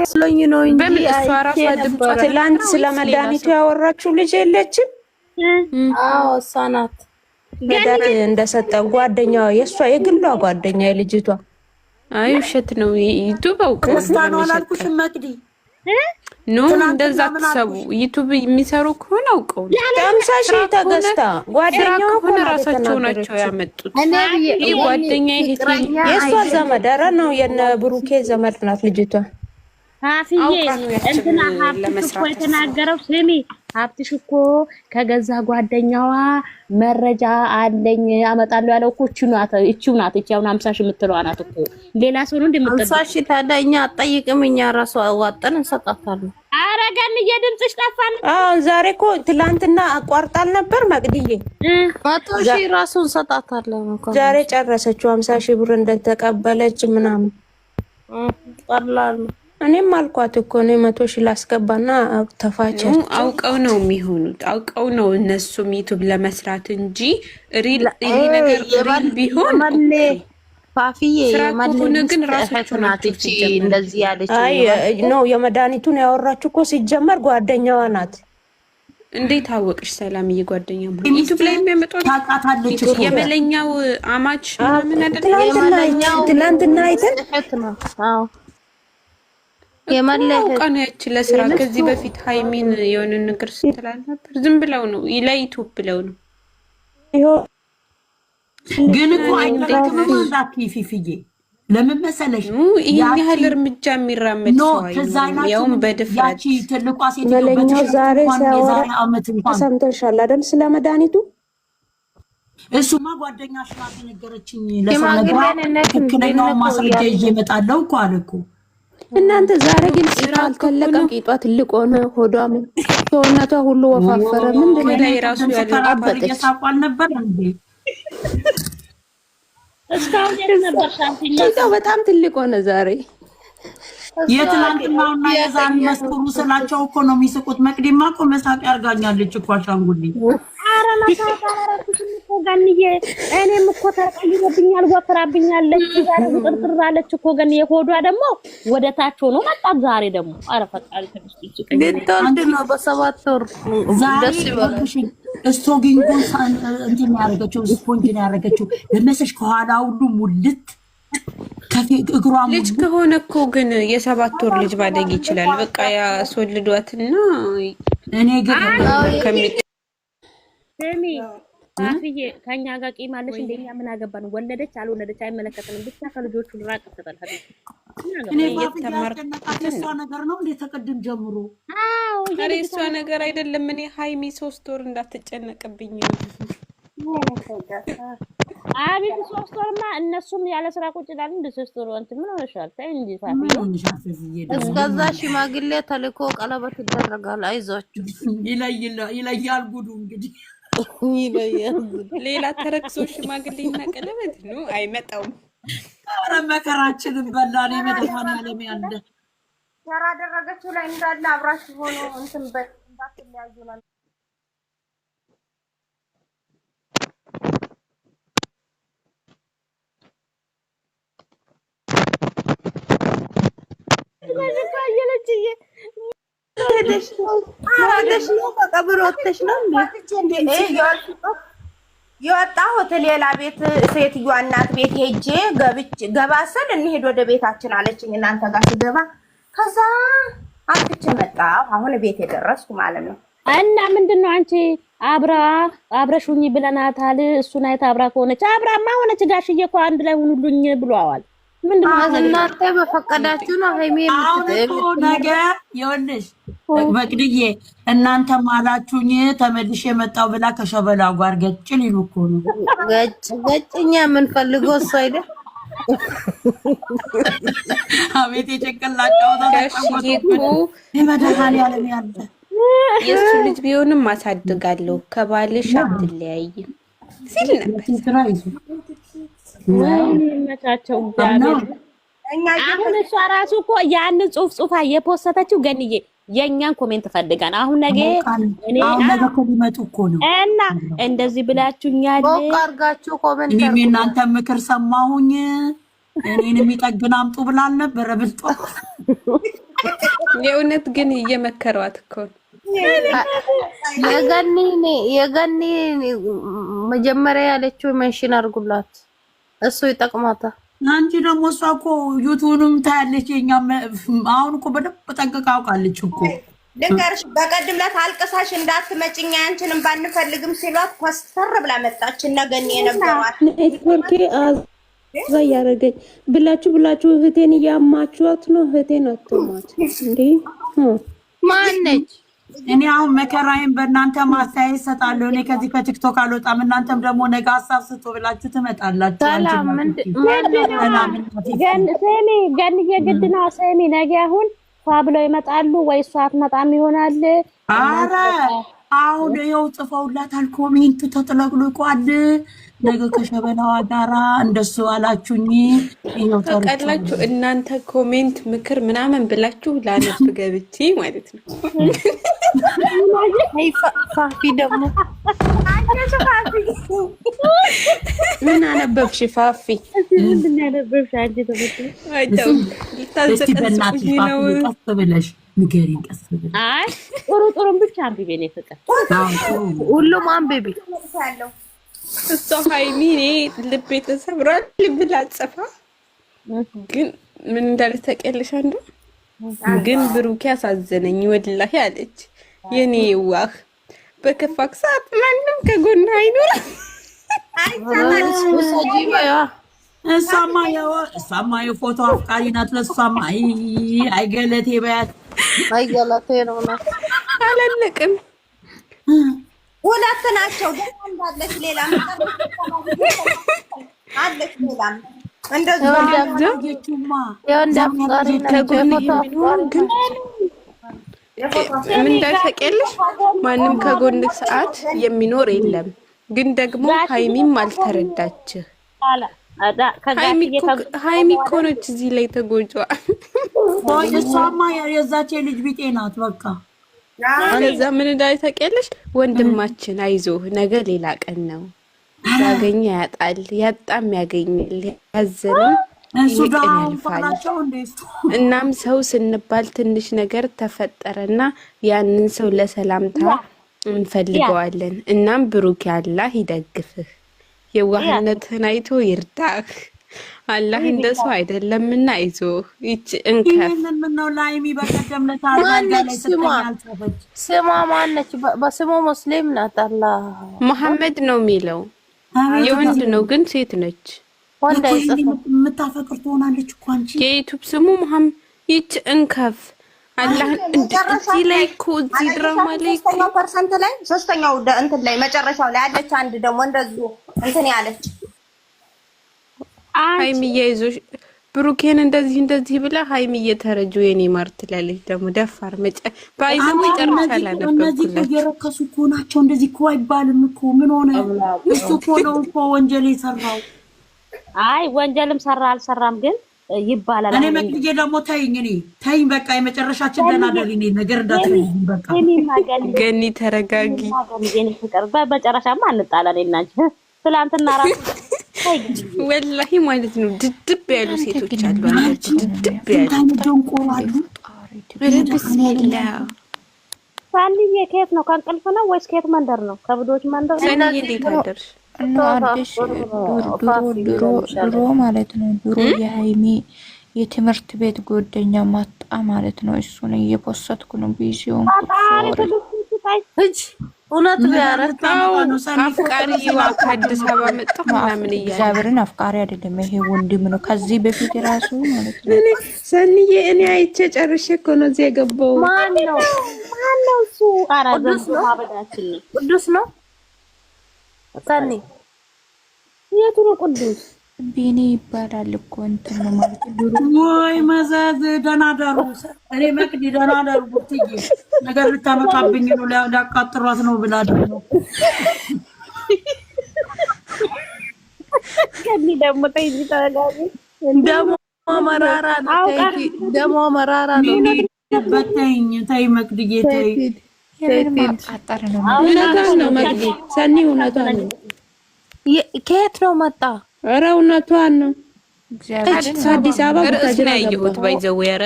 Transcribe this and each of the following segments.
ስለኝ ነው እንጂ እሷ ራሷ ድምጿ ትላንት ስለመድኃኒቱ ያወራችው ልጅ የለችም? አዎ እሷ ናት። መድኃኒት እንደሰጠ ጓደኛዋ የእሷ የግሏ ጓደኛ የልጅቷ። አይ ውሸት ነው። ዩቲዩብ አውቀው ክርስቲያኖ አላልኩሽም መቅዲ ኖ እንደዛ ተሰቡ ዩቲዩብ የሚሰሩ ከሆነ አውቀው ታምሳሽ ተገስታ ጓደኛዋ ከሆነ ራሳቸው ናቸው ያመጡት። ጓደኛ የእሷ ዘመድ ኧረ ነው የነ ብሩኬ ዘመድ ናት ልጅቷ። አፍዬ እንትና ሀብትሽ እኮ የተናገረው ስሚ፣ ሀብትሽ እኮ ከገዛ ጓደኛዋ መረጃ አለኝ አመጣለሁ ያለው እኮ እቺው ናት። እቺ አሁን 50 ሺህ የምትለዋ ናት እኮ ሌላ ሰው ነው እንደምትጠይቅ 50 ሺህ ታዲያ እኛ አትጠይቅም፣ እኛ ራሱ አዋጣን እንሰጣታለን። ኧረ ገንዬ ድምፅሽ ጠፋን። ዛሬ እኮ ትላንትና አቋርጣል ነበር መቅድዬ 100 ሺህ ራሱ እንሰጣታለን። ዛሬ ጨረሰችው 50 ሺህ ብር እንደተቀበለች ምናምን ቀላል ነው። እኔም አልኳት እኮ ነው 100 ሺህ ላስገባና ተፋቸች። አውቀው ነው የሚሆኑት፣ አውቀው ነው እነሱም ዩቲዩብ ለመስራት እንጂ ሪል ይሄ ነገር ሪል ቢሆን ፋፊዬ የማለ ግን ራሳቸው ናቸው እንደዚህ ያለች። አይ ነው የመድኃኒቱን ያወራችሁ እኮ ሲጀመር ጓደኛዋ ናት። እንዴት አወቅሽ ሰላምዬ? ጓደኛ ማለት ዩቲዩብ ላይ የሚያመጣው ታውቃታለች። የመለኛው አማች ምን አይደለም ትላንትና አይተን አዎ የማለቀን ያቺ ለስራ ከዚህ በፊት ሃይሚን የሆነ ነገር ስትላል ነበር። ዝም ብለው ነው ለዩቲዩብ ብለው ነው። ግን እኮ አይጠቅም ማለት ፊፊዬ ለምን መሰለሽ ይሄን ያህል እርምጃ የሚራመድ ሰው አይደለም። ያውም በድፍረት ያቺ ትልቋ ሴት መለኛው ዛሬ ሲያወራ ሰምተሻል አይደል? ስለ መድኃኒቱ እሱማ ጓደኛሽ ናት ነገረችኝ። ለሰለማ ትክክለኛው ማስረጃ ይዤ እመጣለሁ እኮ አለ እኮ። እናንተ ዛሬ ግን ቂጧ አልተለቀም። ቂጧ ትልቅ ሆነ፣ ሆዷ ሰውነቷ ሁሉ ወፋፈረ። ምንድን ነው ራሱ ያለው አበጠች። እየሳቋል ነበር እንዴ? እስካሁን ነበር ሻንቲኛ ቂጧ በጣም ትልቅ ሆነ ዛሬ። የትናንትናውና የዛሬ መስኩሩ ስላቸው እኮ ነው የሚስቁት። መቅዲማ እኮ መሳቅ ያርጋኛለች እኮ አሻንጉሊት። ኧረ መሳቅ አላረኩትም እኮ ገንዬ፣ እኔም እኮ ተቀይሮብኛል፣ ወፍራብኛለች። ዛሬ ጥርጥር አለች እኮ ገንዬ። ሆዷ ደግሞ ወደ ታች ሆኖ መጣት ዛሬ ደግሞ። ኧረ ፈጣሪ ተመስገን። ልትወልድ ነው በ7 ወር። ደስ ይበልሽ። ስቶኪንጉን እንትን ያደረገችው ስፖንጅ ነው ያደረገችው ለመሰሽ ከኋላ ሁሉ ሙልት እግሯ ልጅ ከሆነ እኮ ግን የ7 ወር ልጅ ማደግ ይችላል። በቃ ያስወልዷትና እኔ ግን ስሚ አፍዬ ከኛ ጋር ቂም አለሽ እንደኛ ምን አገባን? ወለደች አልወለደች አይመለከተንም። ብቻ ከልጆቹ ራቅ ተጠልፈኝ። እኔ እሷ ነገር ነው እንዴ ተቀድም ጀምሮ? አዎ እሷ ነገር አይደለም። እኔ ሃይሚ 3 ወር እንዳትጨነቅብኝ አቤት 3 ወርማ እነሱም ያለ ስራ ቁጭ ይላሉ። እንደ 3 ወር እንትን ምን ሆነሻል? ታይ እንጂ ታፊ እስከዛ ሽማግሌ ተልኮ ቀለበት ይደረጋል። አይዟችሁ ይለያል ጉዱ እንግዲህ ይለያል። ሌላ ተረክሶ ሽማግሌና ቀለበት ነው አይመጣውም። ኧረ መከራችንን በላን። የመድኃኒዓለም ያለ ያራ አደረገችው ላይ እንዳለ አብራችሁ ሆኖ እንትን እንዳትለያዩ ነው። የወጣሁት ሌላ ቤት ሴትዮዋ እናት ቤት ሄጄ ገባ ስል እንሂድ ወደ ቤታችን አለችኝ። እናንተ ጋር ስገባ ከዛ አጥቼ መጣሁ። አሁን ቤት የደረስኩ ማለት ነው። እና ምንድነው አንቺ አብረሹኝ ብለናታል። እሱን አይታ አብራ ከሆነች አብራማ ሆነች። ጋሽዬ እኮ አንድ ላይ ሁኑልኝ ብለዋል። ምንድነው እናንተ በፈቀዳችሁ ነው ሃይሜ የምትጠይቁ ነገር ይኸውልሽ መቅድዬ እናንተ ማላችሁኝ ተመልሼ መጣሁ ብላ ከሸበላ ጋር ገጭ ሊሉ እኮ ነው። ገጭኛ ምን ፈልገው እሱ አይደል? አቤት የጨቀላቸው ጋሽዬ የመድኃኒዓለም ያለ የእሱ ልጅ ቢሆንም አሳድጋለሁ ከባልሽ አትለያይ ሲል ነበር። መቻቸው ጋር አሁን እሷ ራሱ እኮ ያንን ጽሁፍ የፖስተችው ገንዬ የኛን ኮሜንት ፈልጋን አሁን ነገ እኔ ነገ እኮ ሊመጡ እኮ ነው እና እንደዚህ ብላችሁኛል። አርጋችሁ ኮሜንት እኔ እናንተ ምክር ሰማሁኝ። እኔን የሚጠግን አምጡ ብላል ነበር ብልጦ የእውነት ግን እየመከሯት እኮ የገኒ መጀመሪያ ያለችው መንሽን አድርጉላት፣ እሱ ይጠቅማታል። አንቺ ደግሞ እሷ እኮ ዩቱብንም ታያለች። የኛም አሁን እኮ በደንብ ጠንቅቃ አውቃለች እኮ። ልንገርሽ በቀደም ዕለት አልቅሳሽ እንዳትመጭኛ አንቺንም ባንፈልግም ሲሏት ኮስተር ብላ መጣች። ነገኒ የነበሯት ኔትወርኬ አዛ ያረገኝ ብላችሁ እህቴን እያማችኋት ነው። እህቴን አትማት እንዴ ማነች? እኔ አሁን መከራዬን በእናንተ ማስተያየት እሰጣለሁ። እኔ ከዚህ ከቲክቶክ አልወጣም። እናንተም ደግሞ ነገ ሀሳብ ስጡ ብላችሁ ትመጣላችሁ። ሰላም ገን የግድ ነው። ሰሚ ነገ አሁን ፋ ብለው ይመጣሉ ወይ እሷ አትመጣም ይሆናል። አረ አሁን ይኸው ጽፈውላታል። ኮሜንቱ ተጥለቅልቋል። ነገ ከሸበላዋ ጋራ እንደሱ አላችሁኝ። ይኸው ታውቃላችሁ እናንተ ኮሜንት ምክር ምናምን ብላችሁ ላነብ ገብቼ ማለት ነው። ፋፊ ደግሞ ምን አነበብሽ ፋፊ? ምንድን ነው ያነበብሽ አንቺ? አይተው ልታዘቀዝቁኝ ነው። ቀስ ብለሽ ንገሪኝ፣ ቀስ ብለሽ። አይ ጥሩም ብቻ አንብቤ ነው ፍቅር። ሁሉም አንብቤ እሷ ሃይሚ እኔ ልቤ ተሰብሯል ብላ ጽፋ፣ ግን ምን እንዳለ ታውቂያለሽ? አንዱ ግን ብሩኬ አሳዘነኝ ወላሂ አለች። የኔ ዋህ በከፋክ ሰዓት ማንም ከጎን አይኖር። እሷማ የፎቶ አፍቃሪ ናት። ለእሷማ አይገለቴ በያት። አይገለቴ ነው አላለቅም። ሁለት ናቸው። እንዳለች ሌላ አለች። ሌላም እንደዚህ ምን እንዳልተቀልሽ ማንም ከጎን ሰዓት የሚኖር የለም። ግን ደግሞ ሃይሚም አልተረዳችህ። ሃይሚ እኮ ነች እዚህ ላይ ተጎጇ። እሷማ የዛች ልጅ ቢጤ ናት። በቃ ከዛ ምን እንዳልተቀልሽ ወንድማችን አይዞህ፣ ነገ ሌላ ቀን ነው። ያገኘ ያጣል፣ ያጣም ያገኛል። ያዘንም ይቅር ያልፋል። እናም ሰው ስንባል ትንሽ ነገር ተፈጠረና ያንን ሰው ለሰላምታ እንፈልገዋለን። እናም ብሩክ አላህ ይደግፍህ፣ የዋህነትህን አይቶ ይርዳህ። አላህ እንደሰው አይደለምና አይዞህ። ይች እንከፍ ምነው ላይሚ በቀደም ለታርጋ ላይ ተጠያልተፈች። ስሟ ማነች? በስሙ ሙስሊም ናት። አላህ መሐመድ ነው የሚለው የወንድ ነው ግን ሴት ነች። ወንድ አይጽፍም። የምታፈቅር ትሆናለች እኮ አንቺ። የዩቲዩብ ስሙ መሐመድ። ይች እንከፍ አላህ እዚህ ላይ እኮ እዚህ ድራማ ላይ እኮ 3% ላይ 3ኛው እንትን ላይ መጨረሻው ላይ አለች። አንድ ደግሞ እንደዚሁ እንትን ያለች ሃይሚዬ ይዞሽ ብሩኬን እንደዚህ ብላ ሃይሚዬ ተረጁ የኔ ማር ትላለች። ደግሞ ደፋር ባይዘው መጨረሻ ላይ እነዚህ እየረከሱ እኮ ናቸው። እንደዚህ እኮ አይባልም እኮ። ምን ሆነ? እሱ እኮ ነው እኮ ወንጀል የሰራው። አይ ወንጀልም ሰራ አልሰራም ግን ይባላል። እኔ መቅድዬ ደግሞ ተይኝ በቃ የመጨረሻችን ደናደሪ ነኝ ነገር እንዳትልኝ በቃ። ገኒ ተረጋጊ። ገኒ ፍቅር በመጨረሻማ አንጣላለን እናንቺ። ትላንትና ራሱ ወላሂ ማለት ነው ድድብ ያሉ ሴቶች አሉ። አንቺ ድድብ ያሉ ደንቆራሉ። ቢስሚላ ሳንዬ ከየት ነው? ከእንቅልፍ ነው ወይስ ከየት መንደር ነው? ከብዶች መንደር ነው። ሰንዬ እንዴት አደርሽ? አዲስ ድሮ ማለት ነው። ድሮ የሃይሚ የትምህርት ቤት ጓደኛ ማጣ ማለት ነው። እሱን እየፖሰትኩ ነው ቢዚውን እውነት ቢያረታው አፍቃሪዋ ከአዲስ አበባ መጣ ምናምን እያለ እግዚአብሔርን አፍቃሪ አይደለም ይሄ ወንድም ነው። ከዚህ በፊት ራሱ ማለት ነው ሰንዬ እኔ አይቼ ጨርሼ እኮ ነው እዚህ የገባው። ማን ነው እሱ? አራዘን ማበዳችን ነው። ቅዱስ ነው ሰኒ። የቱ ነው ቅዱስ? ቢኒ ይባላል እኮ እንትን ነው ማለት ነው። ወይ መዛዝ ደናደሩ። እኔ መቅዲ ደናደሩ ብትይ ነገር ልታመጣብኝ ነው። ሊያቃጥሯት ነው ብላ ደግሞ ከኒ ደግሞ ተይጂ ተረጋጊ። ደሞ መራራ ነው። ደሞ መራራ ነው። በተኝ ተይ መቅዲዬ ተይ። አጣረ ነው እውነቷን ነው መቅዲ። ሰኒ እውነቷን ነው። ከየት ነው መጣ? ኧረ እውነቷን ነው። አዲስ አበባ ርዕስ ነው ያየሁት። ባይዘው ያረ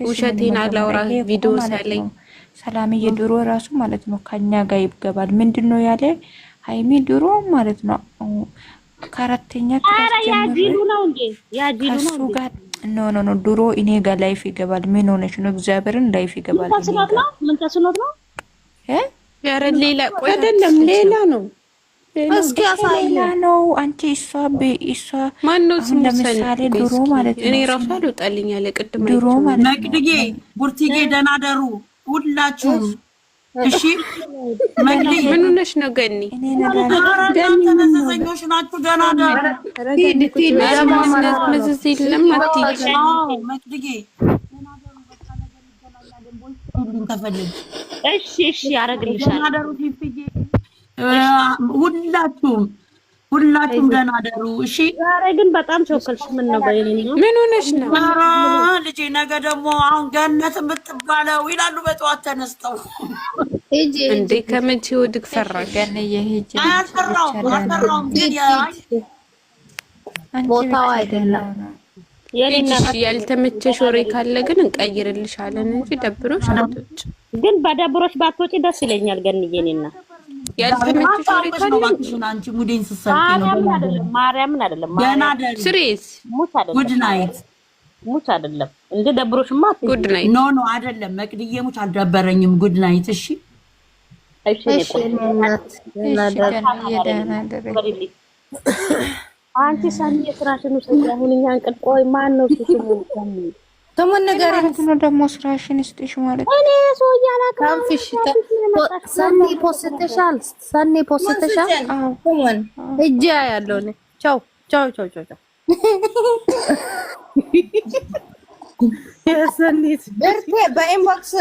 ውሸቴን አላውራ ቪዲዮ ሳለኝ ሰላምዬ ድሮ ራሱ ማለት ነው ከኛ ጋር ይገባል። ምንድነው ያለ ሃይሚ ድሮ ማለት ነው ከአራተኛ ክላስ ያጂሉ ነው እንዴ ያጂሉ ነው ጋር ኖ ድሮ እኔ ጋር ላይፍ ይገባል። ምን ሆነሽ ነው? እግዚአብሔርን ላይፍ ይገባል። ምን ተስኖት ነው ያረ ሌላ ቆይ አይደለም ሌላ ነው። እስኪ ያሳይና ነው አንቺ እሷ ማን ነው ስሙ? ለምሳሌ ድሮ ማለት ነው እኔ ራሱ አልወጣልኝ ያለ ቅድም ድሮ ማለት መቅድጌ ቡርቲጌ ደህና ደሩ ሁላችሁም። እሺ መቅድጌ ምን ሆነሽ ነው ገኒ? እናንተ መዘዘኞች ናችሁ። ደህና ደሩ መዘዝ የለም አትይኝ። መቅድጌ ተፈልግ እሺ ያረግልሻል። ደህና ደሩ ፊፍዬ ሁላችሁም ደህና ደሩ። እሺ ዛሬ ግን በጣም ቾክልሽ። ምን ነው በይልኝ? ምን ሆነሽ ነው? ልጄ ነገ ደግሞ አሁን ገነት የምትባለው ይላሉ በጠዋት ተነስተው እንዴ ከመቼ ወድቅ ፈራሽ? አልፈራውም ግን ቦታው አይደለም። ያልተመቸሽ ወሬ ካለ ግን እንቀይርልሻለን እንጂ ደብሮሽ አትወጪ። ግን በደብሮሽ ባትወጪ ደስ ይለኛል ገንዬ። እኔና ያልተመቸሽ ወሬ ካለ አንቺ ሙዴን ስትሰጪ ነው። ማርያምን አይደለም ስሬስ ጉድ ናይት ሙች አይደለም እንደ ደብሮሽማ ጉድ ናይት ኖ አይደለም መቅድዬ ሙች አልደበረኝም። ጉድ ናይት እሺ እሺ አንቺ ሳኒ የስራሽን ውሰጂ። አሁን እኛ እንቅልፍ ቆይ ማን ነው ስሙን ንገረኝ ነው ደግሞ ስራሽን እስጥሽ ማለት እኔ ሰው ያላካ ካንፍሽ ሰኒ ፖስተሻል ስሙን እጄ ያለው ነው። ቻው የሰኒት በኢንቦክስ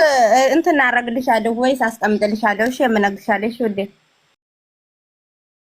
እንትን አደርግልሻለሁ ወይስ አስቀምጥልሻለሁ? እሺ የምነግርሻለሁ። እሺ ወዴ